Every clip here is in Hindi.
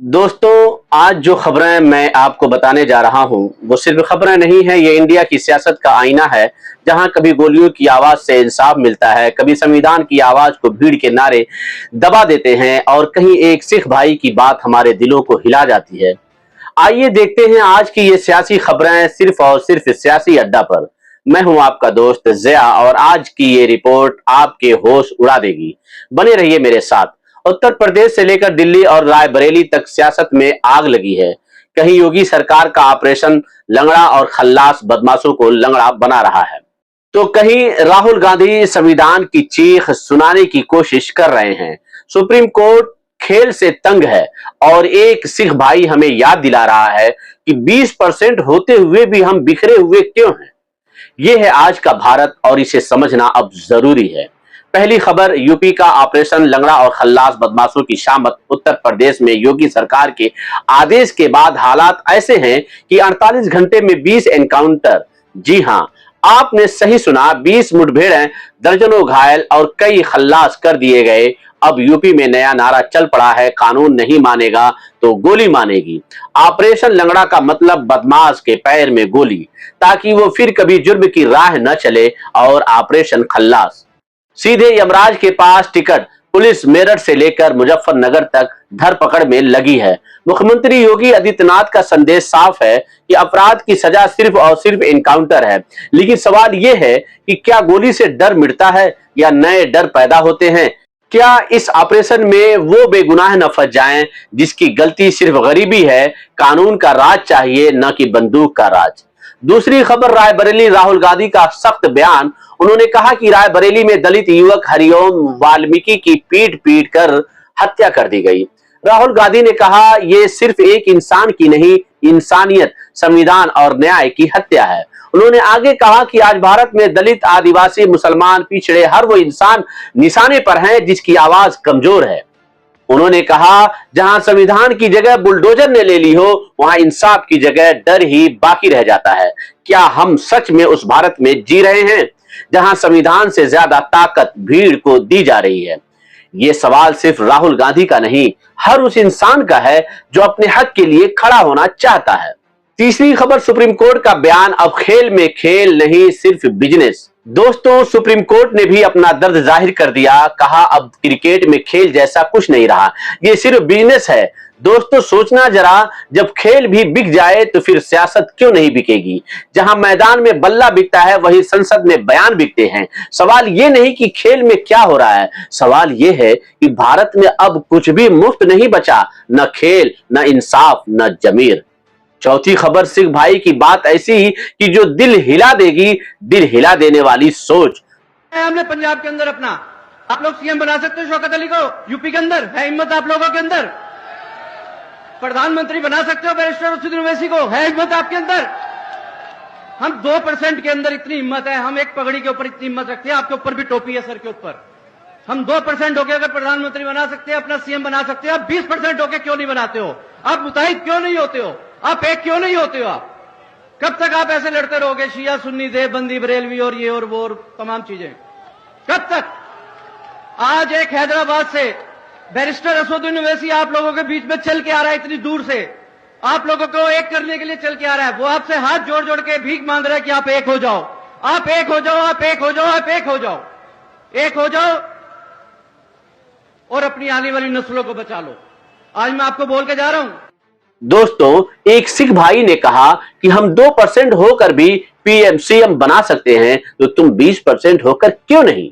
दोस्तों, आज जो खबरें मैं आपको बताने जा रहा हूं, वो सिर्फ खबरें नहीं है। ये इंडिया की सियासत का आईना है, जहां कभी गोलियों की आवाज से इंसाफ मिलता है, कभी संविधान की आवाज को भीड़ के नारे दबा देते हैं और कहीं एक सिख भाई की बात हमारे दिलों को हिला जाती है। आइए देखते हैं आज की ये सियासी खबरें सिर्फ और सिर्फ सियासी अड्डा पर। मैं हूं आपका दोस्त ज़िया और आज की ये रिपोर्ट आपके होश उड़ा देगी। बने रहिए मेरे साथ। उत्तर प्रदेश से लेकर दिल्ली और रायबरेली तक सियासत में आग लगी है। कहीं योगी सरकार का ऑपरेशन लंगड़ा और खल्लास बदमाशों को लंगड़ा बना रहा है, तो कहीं राहुल गांधी संविधान की चीख सुनाने की कोशिश कर रहे हैं। सुप्रीम कोर्ट खेल से तंग है और एक सिख भाई हमें याद दिला रहा है कि 20% होते हुए भी हम बिखरे हुए क्यों हैं। यह है आज का भारत और इसे समझना अब जरूरी है। पहली खबर, यूपी का ऑपरेशन लंगड़ा और खल्लास बदमाशों की शामत। उत्तर प्रदेश में योगी सरकार के आदेश के बाद हालात ऐसे हैं कि 48 घंटे में 20 एनकाउंटर। जी हां, आपने सही सुना, 20 मुठभेड़ें, दर्जनों घायल और कई खल्लास कर दिए गए। अब यूपी में नया नारा चल पड़ा है, कानून नहीं मानेगा तो गोली मानेगी। ऑपरेशन लंगड़ा का मतलब बदमाश के पैर में गोली, ताकि वो फिर कभी जुर्म की राह न चले। और ऑपरेशन खल्लास, सीधे यमराज के पास टिकट। पुलिस मेरठ से लेकर मुजफ्फरनगर तक धरपकड़ में लगी है। मुख्यमंत्री योगी आदित्यनाथ का संदेश साफ है कि अपराध की सजा सिर्फ और सिर्फ एनकाउंटर है। लेकिन सवाल यह है कि क्या गोली से डर मिटता है या नए डर पैदा होते हैं? क्या इस ऑपरेशन में वो बेगुनाह न फंस जाएं जिसकी गलती सिर्फ गरीबी है? कानून का राज चाहिए, न कि बंदूक का राज। दूसरी खबर, रायबरेली, राहुल गांधी का सख्त बयान। उन्होंने कहा कि रायबरेली में दलित युवक हरिओम वाल्मीकि की पीट पीट कर हत्या कर दी गई। राहुल गांधी ने कहा, यह सिर्फ एक इंसान की नहीं, इंसानियत, संविधान और न्याय की हत्या है। उन्होंने आगे कहा कि आज भारत में दलित, आदिवासी, मुसलमान, पिछड़े, हर वो इंसान निशाने पर हैं जिसकी आवाज कमजोर है। उन्होंने कहा, जहां संविधान की जगह बुलडोजर ने ले ली हो, वहां इंसाफ की जगह डर ही बाकी रह जाता है। क्या हम सच में उस भारत में जी रहे हैं जहां संविधान से ज्यादा ताकत भीड़ को दी जा रही है? ये सवाल सिर्फ राहुल गांधी का नहीं, हर उस इंसान का है जो अपने हक के लिए खड़ा होना चाहता है। तीसरी खबर, सुप्रीम कोर्ट का बयान, अब खेल में खेल नहीं, सिर्फ बिजनेस। दोस्तों, सुप्रीम कोर्ट ने भी अपना दर्द जाहिर कर दिया। कहा, अब क्रिकेट में खेल जैसा कुछ नहीं रहा, ये सिर्फ बिजनेस है। दोस्तों, सोचना जरा, जब खेल भी बिक जाए तो फिर सियासत क्यों नहीं बिकेगी? जहां मैदान में बल्ला बिकता है, वहीं संसद में बयान बिकते हैं। सवाल ये नहीं कि खेल में क्या हो रहा है, सवाल ये है कि भारत में अब कुछ भी मुफ्त नहीं बचा, न खेल, न इंसाफ, न जमीर। चौथी खबर, सिख भाई की बात ऐसी कि जो दिल हिला देगी, दिल हिला देने वाली सोच। हमने पंजाब के अंदर अपना, आप लोग सीएम बना सकते हो शौकत अली को, यूपी के अंदर है हिम्मत आप लोगों के अंदर? प्रधानमंत्री बना सकते हो बैरिस्टर असदुद्दीन ओवैसी को, है हिम्मत आपके अंदर? हम 2% के अंदर इतनी हिम्मत है, हम एक पगड़ी के ऊपर इतनी हिम्मत रखते हैं, आपके ऊपर भी टोपी है सर के ऊपर। हम 2% होके अगर प्रधानमंत्री बना सकते हैं, अपना सीएम बना सकते हैं, आप 20% होके क्यों नहीं बनाते हो? आप मुताहिद क्यों नहीं होते हो? आप एक क्यों नहीं होते हो? आप कब तक आप ऐसे लड़ते रहोगे? शिया सुन्नी, देवबंदी, बरेलवी और ये और वो और तमाम चीजें कब तक? आज एक हैदराबाद से बैरिस्टर असदुद्दीन ओवैसी आप लोगों के बीच में चल के आ रहा है, इतनी दूर से आप लोगों को एक करने के लिए चल के आ रहा है। वो आपसे हाथ जोड़ जोड़ के भीख मांग रहा है कि आप एक हो जाओ, आप एक हो जाओ, आप एक हो जाओ, आप एक हो जाओ, एक हो जाओ और अपनी आने वाली नस्लों को बचा लो। आज मैं आपको बोल के जा रहा हूं। दोस्तों, एक सिख भाई ने कहा कि हम 2% होकर भी पीएम सीएम बना सकते हैं, तो तुम 20% होकर क्यों नहीं?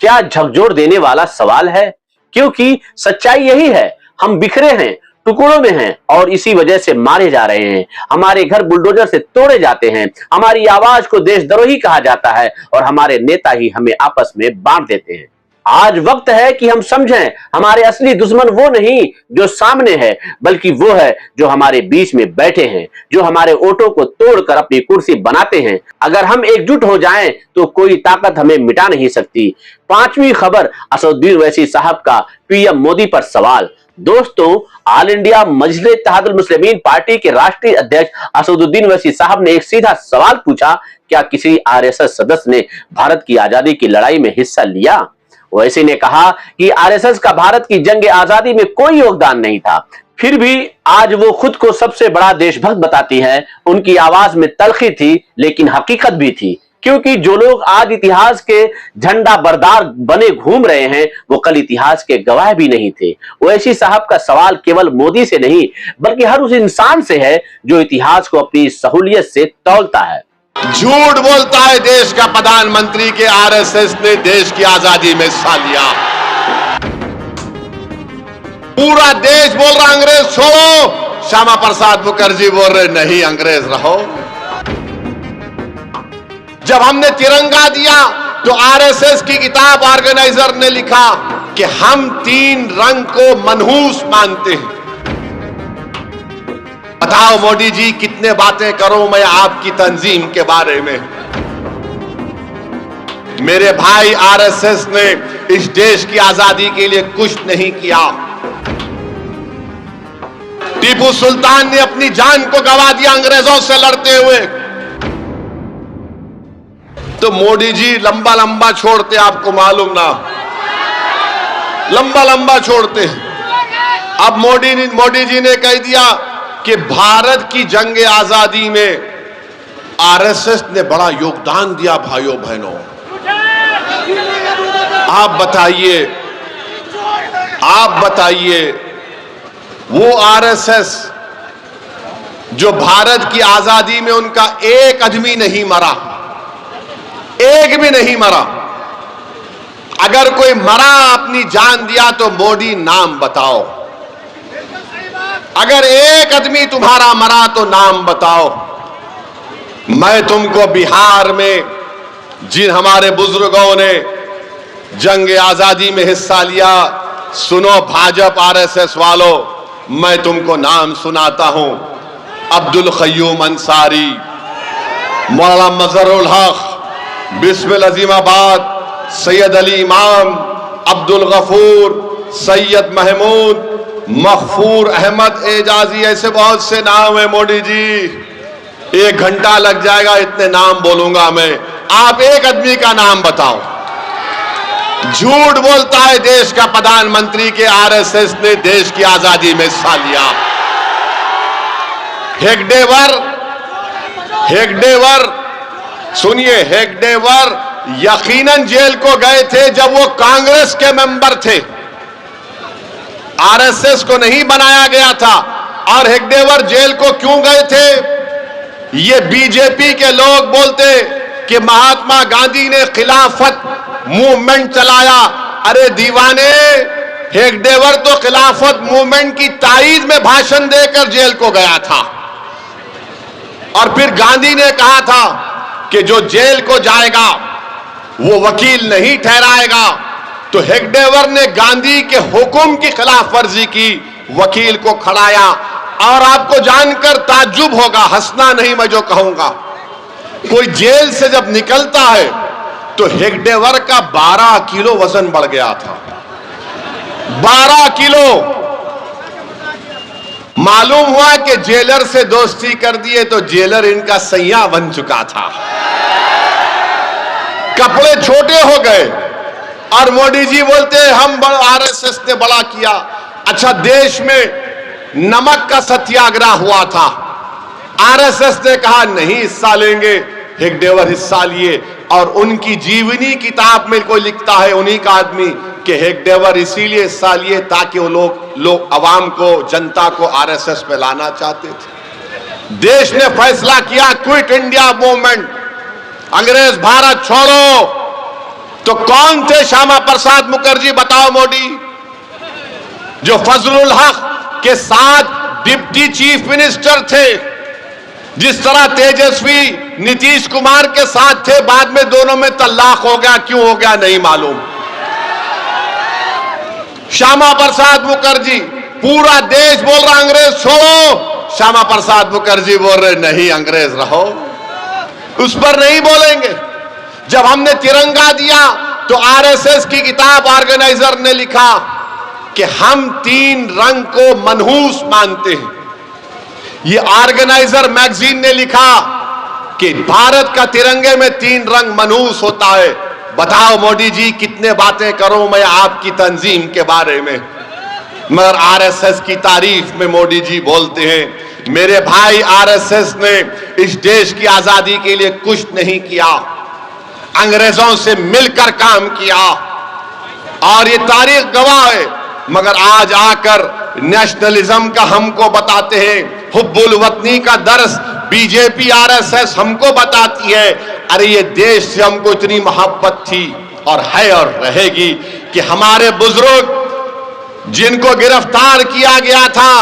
क्या झकझोर देने वाला सवाल है? क्योंकि सच्चाई यही है, हम बिखरे हैं, टुकड़ों में हैं और इसी वजह से मारे जा रहे हैं। हमारे घर बुलडोजर से तोड़े जाते हैं, हमारी आवाज को देशद्रोही कहा जाता है और हमारे नेता ही हमें आपस में बांट देते हैं। आज वक्त है कि हम समझें, हमारे असली दुश्मन वो नहीं जो सामने है, बल्कि वो है जो हमारे बीच में बैठे हैं, जो हमारे वोटों को तोड़कर अपनी कुर्सी बनाते हैं। अगर हम एकजुट हो जाएं तो कोई ताकत हमें मिटा नहीं सकती। पांचवी खबर, असदुद्दीन ओवैसी साहब का पीएम मोदी पर सवाल। दोस्तों, ऑल इंडिया मजलिस इत्तेहादुल मुस्लिमीन पार्टी के राष्ट्रीय अध्यक्ष असदुद्दीन ओवैसी साहब ने एक सीधा सवाल पूछा, क्या किसी आरएसएस सदस्य ने भारत की आजादी की लड़ाई में हिस्सा लिया? ओवैसी ने कहा कि आरएसएस का भारत की जंग आजादी में कोई योगदान नहीं था। फिर भी आज वो खुद को सबसे बड़ा देशभक्त बताती है। उनकी आवाज में तल्खी थी लेकिन हकीकत भी थी, क्योंकि जो लोग आज इतिहास के झंडा बरदार बने घूम रहे हैं वो कल इतिहास के गवाह भी नहीं थे। ओवैसी साहब का सवाल केवल मोदी से नहीं बल्कि हर उस इंसान से है जो इतिहास को अपनी सहूलियत से तौलता है। झूठ बोलता है देश का प्रधानमंत्री के आरएसएस ने देश की आजादी में हिस्सा लिया। पूरा देश बोल रहा अंग्रेज छोड़ो, श्यामा प्रसाद मुखर्जी बोल रहे नहीं अंग्रेज रहो। जब हमने तिरंगा दिया तो आरएसएस की किताब ऑर्गेनाइजर ने लिखा कि हम 3 रंग को मनहूस मानते हैं। बताओ मोदी जी कितने बातें करूं मैं आपकी तंजीम के बारे में। मेरे भाई आरएसएस ने इस देश की आजादी के लिए कुछ नहीं किया। टीपू सुल्तान ने अपनी जान को गंवा दिया अंग्रेजों से लड़ते हुए। तो मोदी जी लंबा लंबा छोड़ते, आपको मालूम ना, लंबा लंबा छोड़ते। अब मोदी जी ने कह दिया कि भारत की जंग आजादी में आरएसएस ने बड़ा योगदान दिया। भाइयों बहनों, आप बताइए वो आरएसएस जो भारत की आजादी में उनका एक आदमी नहीं मरा, एक भी नहीं मरा। अगर कोई मरा अपनी जान दिया तो मोदी नाम बताओ। अगर एक आदमी तुम्हारा मरा तो नाम बताओ। मैं तुमको बिहार में जिन हमारे बुजुर्गों ने जंग आजादी में हिस्सा लिया, सुनो भाजपा आरएसएस वालों, मैं तुमको नाम सुनाता हूं। अब्दुल क़य्यूम अंसारी, मौलाना मजहरुल हक, बिस्मिल अजीमाबाद, सैयद अली इमाम, अब्दुल गफूर, सैयद महमूद, मखफूर अहमद एजाजी, ऐसे बहुत से नाम है। मोदी जी 1 घंटा लग जाएगा, इतने नाम बोलूंगा मैं। आप एक आदमी का नाम बताओ। झूठ बोलता है देश का प्रधानमंत्री के आरएसएस ने देश की आजादी में हिस्सा लिया। हेगडेवर सुनिए, हेगडेवर यकीनन जेल को गए थे जब वो कांग्रेस के मेंबर थे, आरएसएस को नहीं बनाया गया था। और हेगडेवर जेल को क्यों गए थे? ये बीजेपी के लोग बोलते कि महात्मा गांधी ने खिलाफत मूवमेंट चलाया। अरे दीवाने, हेगडेवर तो खिलाफत मूवमेंट की ताईद में भाषण देकर जेल को गया था। और फिर गांधी ने कहा था कि जो जेल को जाएगा वो वकील नहीं ठहराएगा। तो हेगडेवर ने गांधी के हुक्म की खिलाफ वर्जी की, वकील को खड़ाया। और आपको जानकर ताज्जुब होगा, हंसना नहीं मैं जो कहूंगा, कोई जेल से जब निकलता है तो हेगडेवर का 12 किलो वजन बढ़ गया था। 12 किलो। मालूम हुआ कि जेलर से दोस्ती कर दिए तो जेलर इनका सैया बन चुका था, कपड़े छोटे हो गए। और मोदी जी बोलते हम आरएसएस ने बड़ा किया। अच्छा, देश में नमक का सत्याग्रह हुआ था, आरएसएस ने कहा नहीं हिस्सा लेंगे। हेगडेवर हिस्सा लिए और उनकी जीवनी किताब में कोई लिखता है, उन्हीं का आदमी, कि हेगडेवर इसीलिए हिस्सा लिए ताकि वो लोग अवाम को, जनता को आरएसएस पे लाना चाहते थे। देश ने फैसला किया क्विट इंडिया मूवमेंट, अंग्रेज भारत छोड़ो। तो कौन थे श्यामा प्रसाद मुखर्जी? बताओ मोदी, जो फजलुल हक के साथ डिप्टी चीफ मिनिस्टर थे, जिस तरह तेजस्वी नीतीश कुमार के साथ थे, बाद में दोनों में तलाक हो गया, क्यों हो गया नहीं मालूम। श्यामा प्रसाद मुखर्जी, पूरा देश बोल रहा अंग्रेज छोड़ो, श्यामा प्रसाद मुखर्जी बोल रहे नहीं अंग्रेज रहो। उस पर नहीं बोलेंगे। जब हमने तिरंगा दिया तो आरएसएस की किताब ऑर्गेनाइजर ने लिखा कि हम 3 रंग को मनहूस मानते हैं। ये ऑर्गेनाइजर मैगजीन ने लिखा कि भारत का तिरंगे में 3 रंग मनहूस होता है। बताओ मोदी जी कितने बातें करूं मैं आपकी तंजीम के बारे में। मगर आरएसएस की तारीफ में मोदी जी बोलते हैं, मेरे भाई आरएसएस ने इस देश की आजादी के लिए कुछ नहीं किया, अंग्रेजों से मिलकर काम किया और ये तारीख गवाह है। मगर आज आकर नेशनलिज्म का हमको बताते हैं, हुब्बुल वतनी का दर्स बीजेपी आरएसएस हमको बताती है। अरे ये देश से हमको इतनी मोहब्बत थी और है और रहेगी कि हमारे बुजुर्ग जिनको गिरफ्तार किया गया था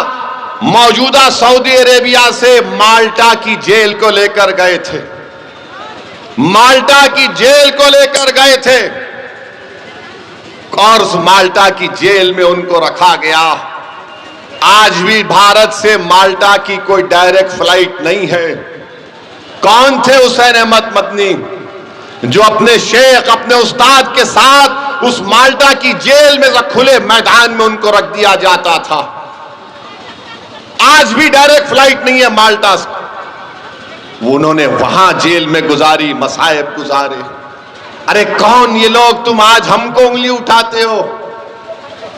मौजूदा सऊदी अरेबिया से माल्टा की जेल को लेकर गए थे, माल्टा की जेल को लेकर गए थे और उस माल्टा की जेल में उनको रखा गया। आज भी भारत से माल्टा की कोई डायरेक्ट फ्लाइट नहीं है। कौन थे हुसैन अहमद मदनी जो अपने शेख अपने उस्ताद के साथ उस माल्टा की जेल में खुले मैदान में उनको रख दिया जाता था। आज भी डायरेक्ट फ्लाइट नहीं है माल्टा से। उन्होंने वहां जेल में गुजारी, मसाइब गुजारे। अरे कौन ये लोग, तुम आज हमको उंगली उठाते हो?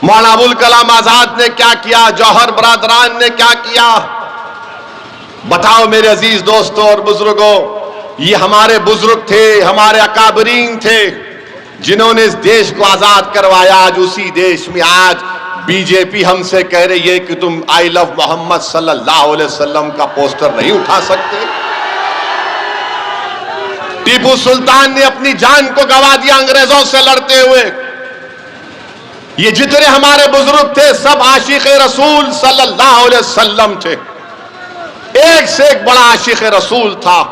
मौलाना अबुल कलाम आजाद ने क्या किया, जौहर बरादरान ने क्या किया? बताओ मेरे अजीज दोस्तों और बुजुर्गों, ये हमारे बुजुर्ग थे, हमारे अकाबरीन थे जिन्होंने इस देश को आजाद करवाया। आज उसी देश में आज बीजेपी हमसे कह रही है कि तुम आई लव मोहम्मद सल्लल्लाहु अलैहि वसल्लम का पोस्टर नहीं उठा सकते। टीपू सुल्तान ने अपनी जान को गंवा दिया अंग्रेजों से लड़ते हुए। ये जितने हमारे बुजुर्ग थे सब आशिक रसूल सल्लल्लाहु अलैहि वसल्लम थे, एक से एक बड़ा आशिक रसूल था।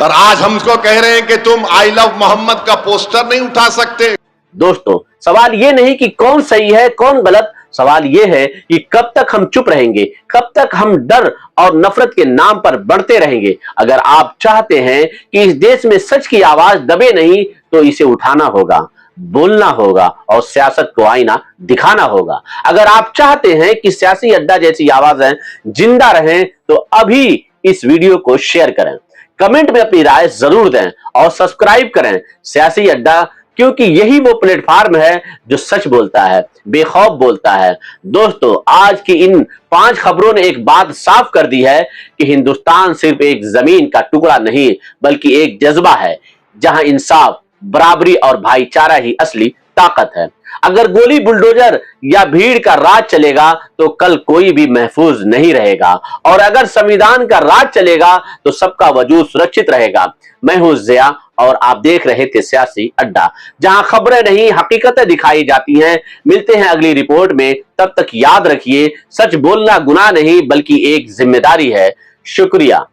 और आज हमको कह रहे हैं कि तुम आई लव मोहम्मद का पोस्टर नहीं उठा सकते। दोस्तों, सवाल ये नहीं कि कौन सही है कौन गलत, सवाल ये है कि कब तक हम चुप रहेंगे, कब तक हम डर और नफरत के नाम पर बढ़ते रहेंगे। अगर आप चाहते हैं कि इस देश में सच की आवाज दबे नहीं तो इसे उठाना होगा, बोलना होगा और सियासत को आईना दिखाना होगा। अगर आप चाहते हैं कि सियासी अड्डा जैसी आवाजें जिंदा रहें तो अभी इस वीडियो को शेयर करें, कमेंट में अपनी राय जरूर दें और सब्सक्राइब करें सियासी अड्डा, क्योंकि यही वो प्लेटफॉर्म है जो सच बोलता है, बेखौफ बोलता है। दोस्तों, आज की इन 5 खबरों ने एक बात साफ कर दी है कि हिंदुस्तान सिर्फ एक जमीन का टुकड़ा नहीं बल्कि एक जज्बा है जहां इंसाफ, बराबरी और भाईचारा ही असली ताकत है। अगर गोली, बुलडोजर या भीड़ का राज चलेगा तो कल कोई भी महफूज नहीं रहेगा, और अगर संविधान का राज चलेगा तो सबका वजूद सुरक्षित रहेगा। मैं हूं जिया और आप देख रहे थे सियासी अड्डा, जहां खबरें नहीं हकीकतें दिखाई जाती हैं। मिलते हैं अगली रिपोर्ट में, तब तक याद रखिए सच बोलना गुनाह नहीं बल्कि एक जिम्मेदारी है। शुक्रिया।